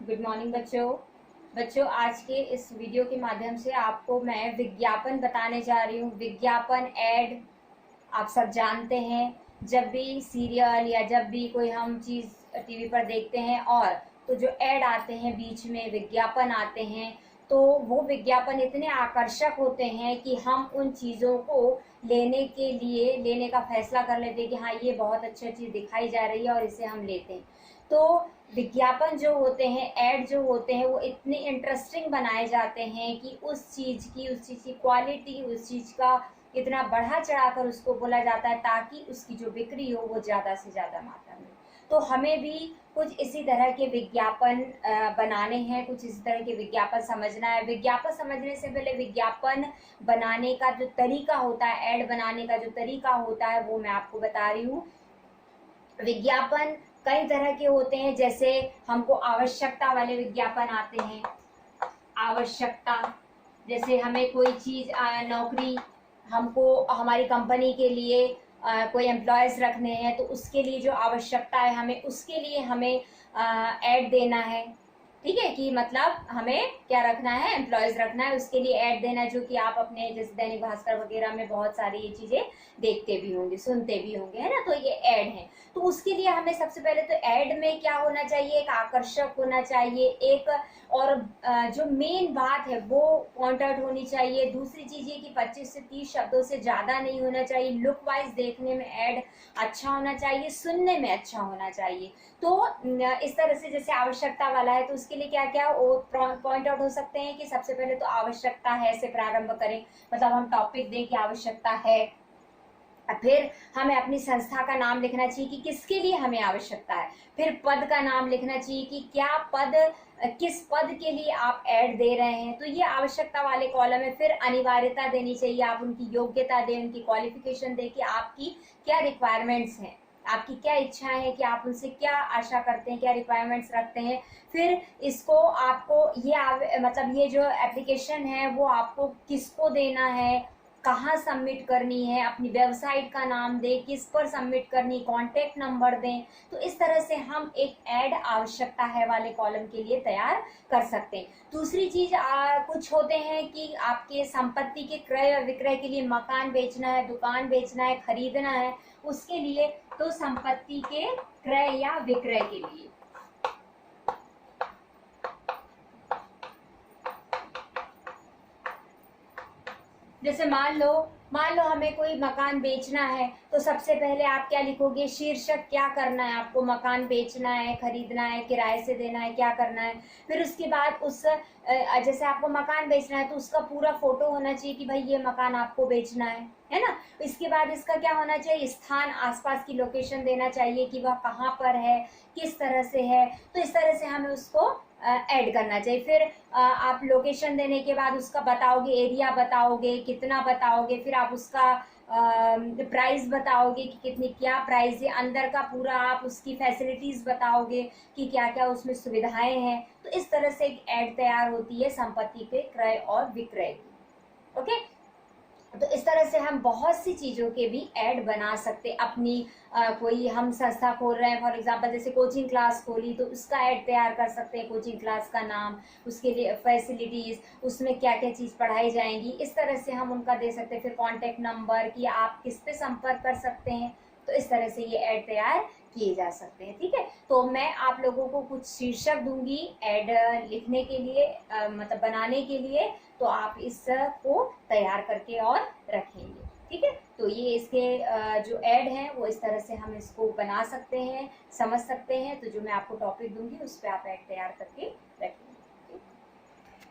Good morning बच्चों आज के इस वीडियो के माध्यम से आपको मैं विज्ञापन बताने जा रही हूँ। विज्ञापन ऐड आप सब जानते हैं, जब भी सीरियल या जब भी कोई हम चीज़ टीवी पर देखते हैं और तो जो ऐड आते हैं, बीच में विज्ञापन आते हैं, तो वो विज्ञापन इतने आकर्षक होते हैं कि हम उन चीज़ों को लेने का फैसला कर लेते हैं कि हाँ, ये बहुत अच्छी चीज़ दिखाई जा रही है और इसे हम लेते हैं। तो विज्ञापन जो होते हैं, ऐड जो होते हैं, वो इतने इंटरेस्टिंग बनाए जाते हैं कि उस चीज़ की क्वालिटी, उस चीज़ का इतना बढ़ा चढ़ाकर उसको बोला जाता है ताकि उसकी जो बिक्री हो वो ज़्यादा से ज़्यादा मात्रा में। तो हमें भी कुछ इसी तरह के विज्ञापन बनाने हैं, कुछ इसी तरह के विज्ञापन समझना है। विज्ञापन समझने से पहले विज्ञापन बनाने का जो तरीका होता है, ऐड बनाने का जो तरीका होता है, वो मैं आपको बता रही हूँ। विज्ञापन कई तरह के होते हैं, जैसे हमको आवश्यकता वाले विज्ञापन आते हैं। आवश्यकता, जैसे हमें कोई चीज़ नौकरी, हमको हमारी कंपनी के लिए कोई एम्प्लॉयज़ रखने हैं, तो उसके लिए जो आवश्यकता है हमें, उसके लिए हमें ऐड देना है। ठीक है, कि मतलब हमें क्या रखना है, एम्प्लॉयज़ रखना है, उसके लिए ऐड देना है, जो कि आप अपने जैसे दैनिक भास्कर वगैरह में बहुत सारी ये चीज़ें देखते भी होंगे, सुनते भी होंगे, है ना। तो ये ऐड है, तो उसके लिए हमें सबसे पहले तो ऐड में क्या होना चाहिए, एक आकर्षक होना चाहिए, एक और जो मेन बात है वो पॉइंट आउट होनी चाहिए। दूसरी चीज़ ये कि 25 से 30 शब्दों से ज़्यादा नहीं होना चाहिए। लुक वाइज देखने में ऐड अच्छा होना चाहिए, सुनने में अच्छा होना चाहिए। तो इस तरह से जैसे आवश्यकता वाला है, तो उसके लिए क्या क्या पॉइंट आउट हो सकते हैं कि सबसे पहले तो आवश्यकता है से प्रारंभ करें, मतलब हम टॉपिक दें कि आवश्यकता है। फिर हमें अपनी संस्था का नाम लिखना चाहिए कि किसके लिए हमें आवश्यकता है। फिर पद का नाम लिखना चाहिए कि क्या पद, किस पद के लिए आप ऐड दे रहे हैं, तो ये आवश्यकता वाले कॉलम है। फिर अनिवार्यता देनी चाहिए, आप उनकी योग्यता दें, उनकी क्वालिफिकेशन दें कि आपकी क्या रिक्वायरमेंट्स हैं, आपकी क्या इच्छाएं हैं, कि आप उनसे क्या आशा करते हैं, क्या रिक्वायरमेंट्स रखते हैं। फिर इसको आपको मतलब ये जो एप्लीकेशन है वो आपको किसको देना है, कहाँ सबमिट करनी है, अपनी वेबसाइट का नाम दें, किस पर सबमिट करनी, कॉन्टेक्ट नंबर दें। तो इस तरह से हम एक ऐड आवश्यकता है वाले कॉलम के लिए तैयार कर सकते हैं। दूसरी चीज कुछ होते हैं कि आपके संपत्ति के क्रय और विक्रय के लिए, मकान बेचना है, दुकान बेचना है, खरीदना है, उसके लिए, तो संपत्ति के क्रय या विक्रय के लिए। जैसे मान लो हमें कोई मकान बेचना है, तो सबसे पहले आप क्या लिखोगे, शीर्षक क्या करना है आपको, मकान बेचना है, खरीदना है, किराए से देना है, क्या करना है। फिर उसके बाद जैसे आपको मकान बेचना है तो उसका पूरा फोटो होना चाहिए कि भाई ये मकान आपको बेचना है ना। इसके बाद इसका क्या होना चाहिए, स्थान, आसपास की लोकेशन देना चाहिए कि वह कहाँ पर है, किस तरह से है। तो इस तरह से हमें उसको ऐड करना चाहिए। फिर आप लोकेशन देने के बाद उसका बताओगे, एरिया बताओगे, कितना बताओगे, फिर आप उसका प्राइस बताओगे कि कितनी क्या प्राइस है, अंदर का पूरा आप उसकी फैसिलिटीज़ बताओगे कि क्या क्या उसमें सुविधाएं हैं। तो इस तरह से एक ऐड तैयार होती है संपत्ति के क्रय और विक्रय की। ओके, तो इस तरह से हम बहुत सी चीज़ों के भी ऐड बना सकते। अपनी कोई हम संस्था खोल रहे हैं, फॉर एग्जांपल जैसे कोचिंग क्लास खोली, तो उसका ऐड तैयार कर सकते हैं, कोचिंग क्लास का नाम, उसके लिए फैसिलिटीज़, उसमें क्या क्या चीज़ पढ़ाई जाएंगी, इस तरह से हम उनका दे सकते हैं। फिर कॉन्टैक्ट नंबर कि आप किस पे संपर्क कर सकते हैं। तो इस तरह से ये ऐड तैयार किए जा सकते हैं। ठीक है, तो मैं आप लोगों को कुछ शीर्षक दूंगी ऐड लिखने के लिए, मतलब बनाने के लिए, तो आप इसको तैयार करके और रखेंगे। ठीक है, तो ये इसके जो ऐड हैं वो इस तरह से हम इसको बना सकते हैं, समझ सकते हैं। तो जो मैं आपको टॉपिक दूंगी उस पर आप ऐड तैयार करके रखेंगे।